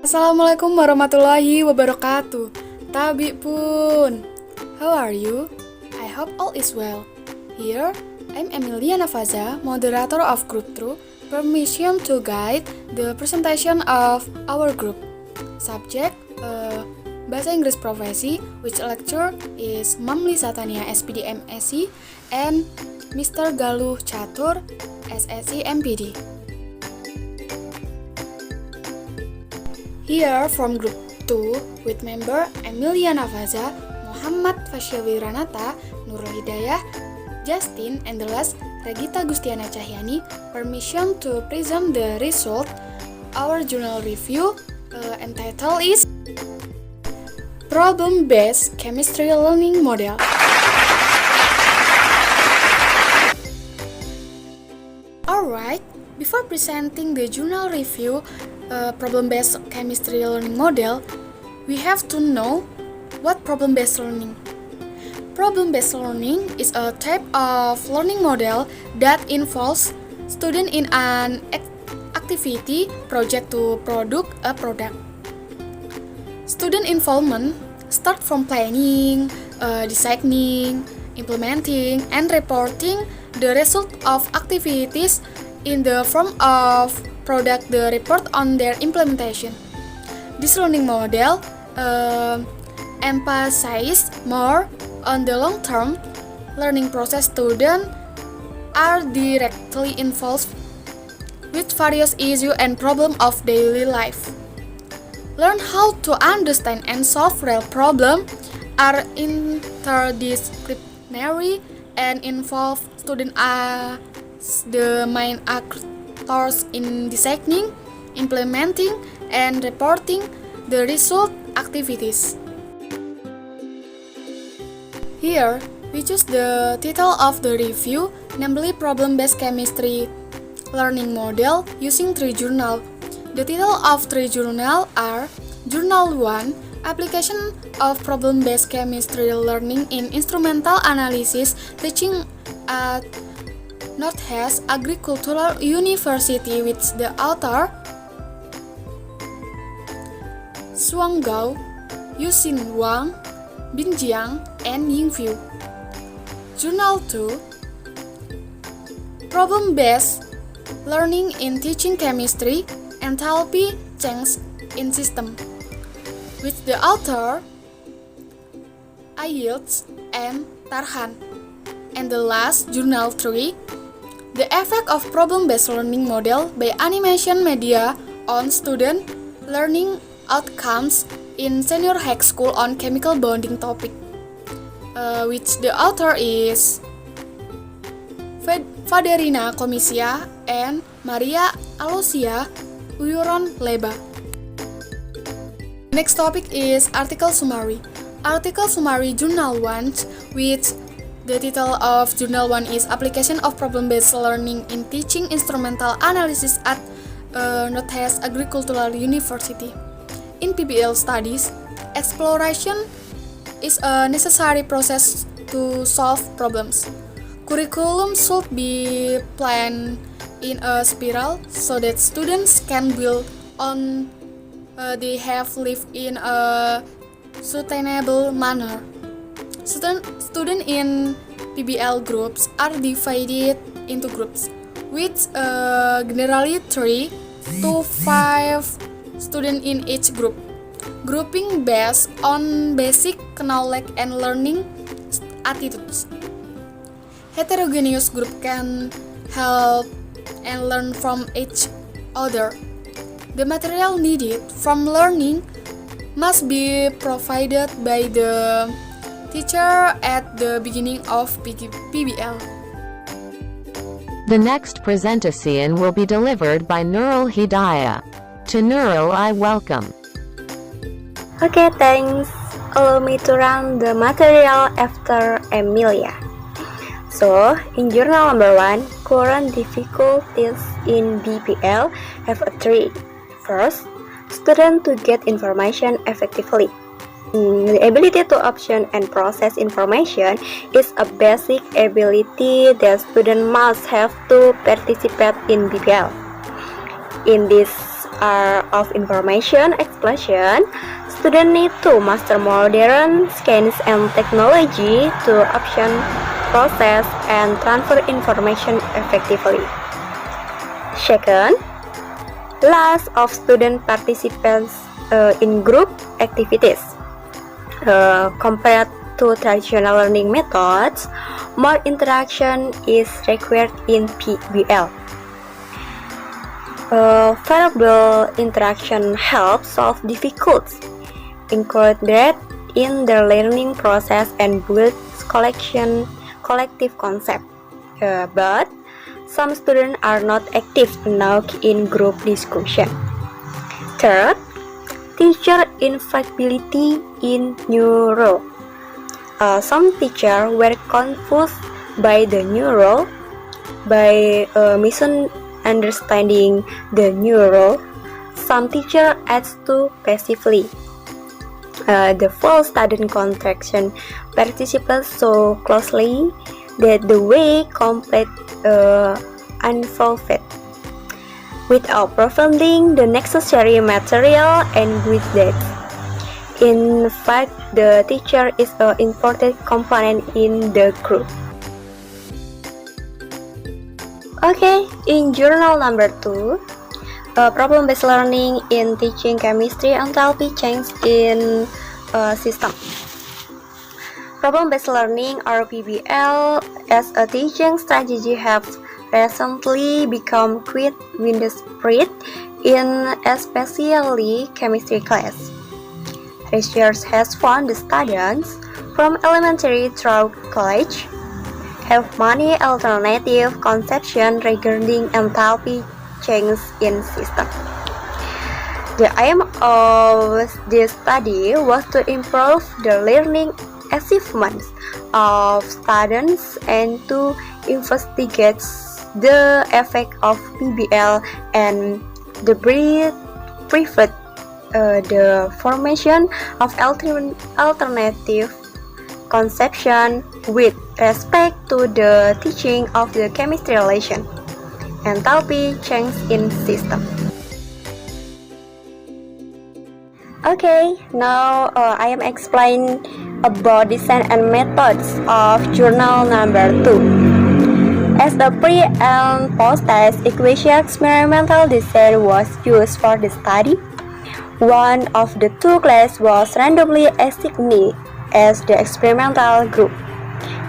Assalamualaikum warahmatullahi wabarakatuh. Tabi pun. How are you? I hope all is well. Here, I'm Emilia Nafaza, moderator of Group 2, permission to guide the presentation of our group. Subject, Bahasa Inggris Profesi, which lecture is Mamli Satania SPD MSc and Mr. Galuh Catur SSc MPD. Here from Group 2 with member Emilia Nafaza, Muhammad Fasyawi Ranata, Nurul Hidayah, Justin, and the last Regita Gustiana Cahyani, permission to present the result. Our journal review entitled is Problem-Based Chemistry Learning Model. Alright, before presenting the journal review, problem-based chemistry learning model, we have to know what problem-based learning. Problem-based learning is a type of learning model that involves student in an activity project to produce a product. Student involvement start from planning, designing, implementing, and reporting the result of activities in the form of product the report on their implementation. This learning model emphasizes more on the long-term learning process. Students are directly involved with various issues and problems of daily life. Learn how to understand and solve real problems are interdisciplinary and involve students as the main actors in designing, implementing, and reporting the result activities. Here, we choose the title of the review, namely Problem-Based Chemistry Learning Model, using 3 journals. The title of 3 journals are Journal 1, Application of Problem-Based Chemistry Learning in Instrumental Analysis, teaching at Northeast Agricultural University, with the author Xuang Gao, Yuxin Wang, Bin Jiang, and Yingfu. Journal 2, Problem-Based Learning in Teaching Chemistry, Enthalpy Change in System, with the author Ayilts and Tarhan. And the last, Journal 3, The Effect of Problem-Based Learning Model by Animation Media on Student Learning Outcomes in Senior High School on Chemical Bonding Topic, which the author is Federina Komisia and Maria Alosia Uyuron Leba. Next topic is Article Summary. Article Summary Journal 1, which the title of Journal 1 is Application of Problem-Based Learning in Teaching Instrumental Analysis at Northeast Agricultural University. In PBL studies, exploration is a necessary process to solve problems. Curriculum should be planned in a spiral so that students can build on they have lived in a sustainable manner. Students in PBL groups are divided into groups, with generally 3 to 5 students in each group. Grouping based on basic knowledge and learning attitudes. Heterogeneous group can help and learn from each other. The material needed from learning must be provided by the teacher at the beginning of PBL. The next presentation will be delivered by Nurul Hidayah. To Nurul, I welcome. Okay, thanks. Allow me to run the material after Emilia. So, in journal number 1, current difficulties in BPL have 3. First, student to get information effectively. The ability to obtain and process information is a basic ability that student must have to participate in BPL. In this are of information explosion, students need to master modern skills and technology to option, process, and transfer information effectively. Second, loss of student participants in group activities. Compared to traditional learning methods, more interaction is required in PBL. Variable interaction helps solve difficulties, incorporate in the learning process, and builds collective concept. But some students are not active enough in group discussion. Third, teacher inflexibility in new role. Some teachers were confused by the new role, by misunderstanding the new role. Some teachers add too passively. The full student contraction participants so closely that the way complete unfolded without providing the necessary material and with that. In fact, the teacher is an important component in the group. Okay, in journal number 2, problem-based learning in teaching chemistry enthalpy change in system. Problem-based learning, or PBL, as a teaching strategy has recently become quite widespread in especially chemistry class. Research has found the students from elementary through college have many alternative conceptions regarding enthalpy change in system. The aim of this study was to improve the learning achievements of students and to investigate the effect of PBL and the prevent the formation of alternative conception with respect to the teaching of the chemistry relation, enthalpy change in system. Okay, now I am explain about design and methods of journal number 2. As the pre and post-test equation experimental design was used for the study, one of the two classes was randomly assigned as the experimental group,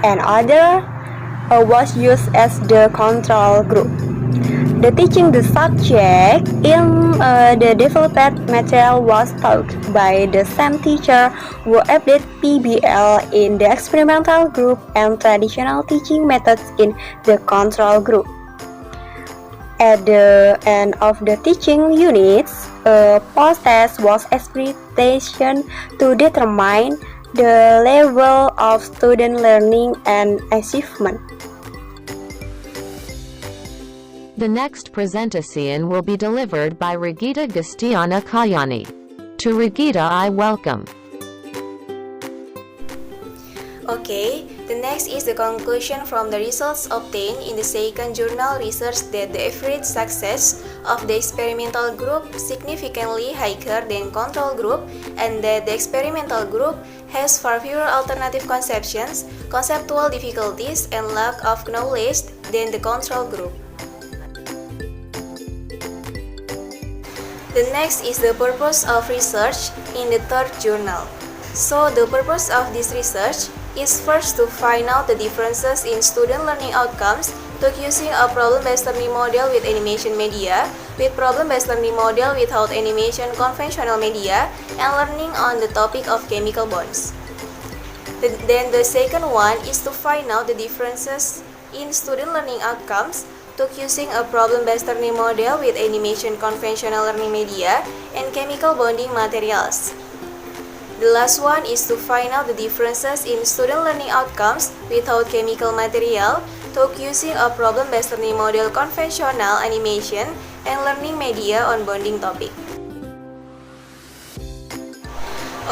and other was used as the control group. The teaching the subject in the developed material was taught by the same teacher who applied PBL in the experimental group and traditional teaching methods in the control group. At the end of the teaching units, a post-test was expectation to determine the level of student learning and achievement. The next presentation will be delivered by Regita Gustiana Kayani. To Regita I welcome. Okay, the next is the conclusion from the results obtained in the second journal research that the average success of the experimental group significantly higher than control group, and that the experimental group has far fewer alternative conceptions, conceptual difficulties, and lack of knowledge than the control group. The next is the purpose of research in the third journal. So the purpose of this research is first to find out the differences in student learning outcomes through using a problem-based learning model with animation media, with problem-based learning model without animation conventional media, and learning on the topic of chemical bonds. Then the second one is to find out the differences in student learning outcomes through using a problem-based learning model with animation conventional learning media and chemical bonding materials. The last one is to find out the differences in student learning outcomes without chemical material through using a problem-based learning model conventional animation and learning media on bonding topic.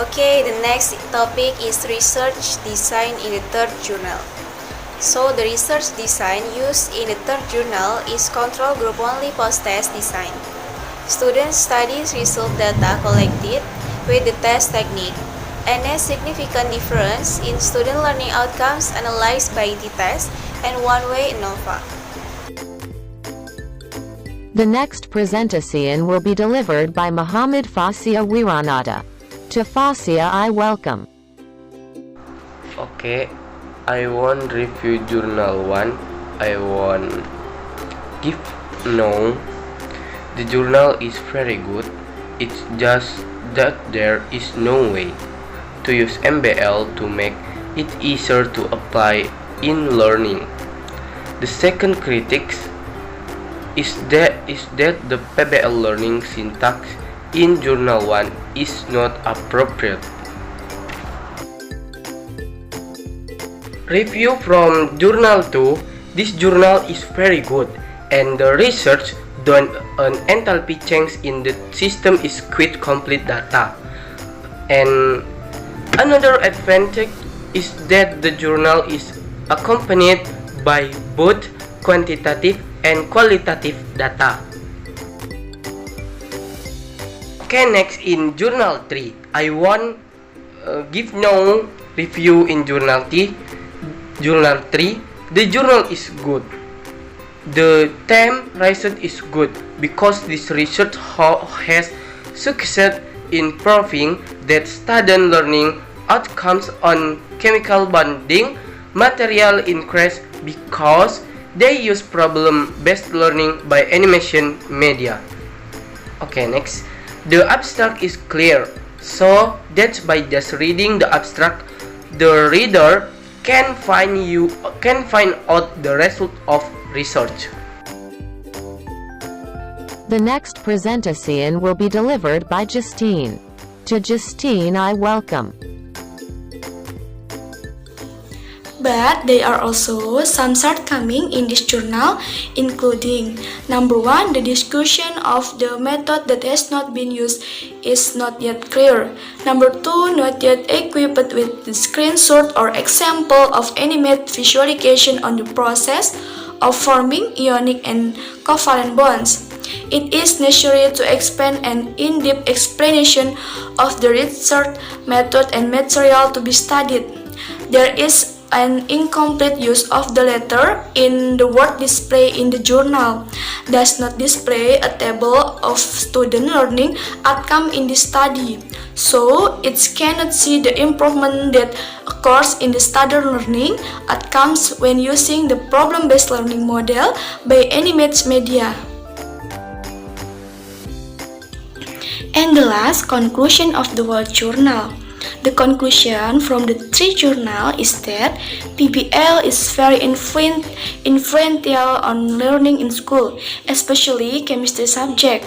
Okay, the next topic is research design in the third journal. So the research design used in the third journal is control group only post-test design. Students study result data collected with the test technique. Any significant difference in student learning outcomes analyzed by the test and one-way ANOVA. The next presentation will be delivered by Muhammad Fasia Wiranata. To Fasia I welcome. Okay, I want review journal 1. I want give no. The journal is very good. It's just that there is no way to use MBL to make it easier to apply in learning. The second critique is that the PBL learning syntax in journal 1 is not appropriate. Review from journal 2. This journal is very good and the research done on enthalpy change in the system is quite complete data. And another advantage is that the journal is accompanied by both quantitative and qualitative data. Okay, next in journal 3, I want give no review in journal 3. The journal is good. The theme research is good because this research has succeeded in proving that student learning outcomes on chemical bonding material increase because they use problem-based learning by animation media. Okay, next. The abstract is clear, so that's by just reading the abstract, the reader can find out the result of research. The next presentation will be delivered by Justine. To Justine I welcome. But there are also some shortcomings in this journal, including number 1, the discussion of the method that has not been used is not yet clear. Number 2, not yet equipped with the screenshot or example of animate visualization on the process of forming ionic and covalent bonds. It is necessary to expand an in-depth explanation of the research method and material to be studied. There is an incomplete use of the letter in the word display in the journal, does not display a table of student learning outcome in the study, so it cannot see the improvement that occurs in the student learning outcomes when using the problem-based learning model by animate media. And the last conclusion of the whole journal. The conclusion from the 3 journal is that PBL is very influential on learning in school, especially chemistry subject.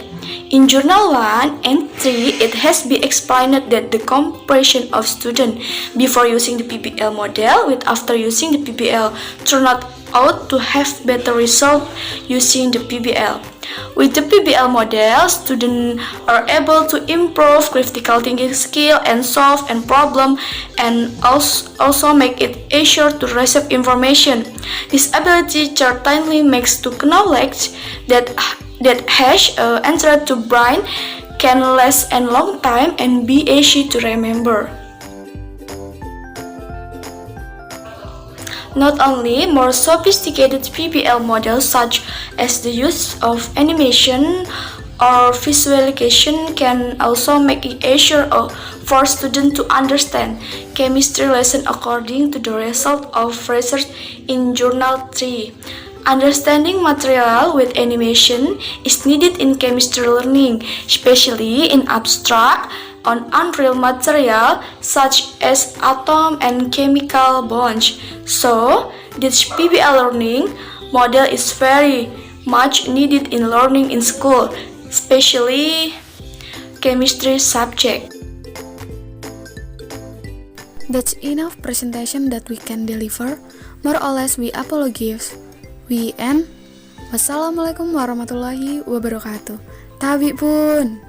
In journal 1 and 3, it has been explained that the comparison of students before using the PBL model with after using the PBL turned out to have better result using the PBL. With the PBL model, students are able to improve critical thinking skill and solve a problem and also make it easier to receive information. This ability certainly makes to knowledge that has entered to brain can last a long time and be easy to remember. Not only more sophisticated PBL models such as the use of animation or visualization can also make it easier for students to understand chemistry lesson according to the result of research in Journal 3. Understanding material with animation is needed in chemistry learning, especially in abstract on unreal material such as atom and chemical bonds. So, this PBL learning model is very much needed in learning in school, especially chemistry subject. That's enough presentation that we can deliver. More or less we apologize. We end. Wassalamualaikum warahmatullahi wabarakatuh. Tabi pun.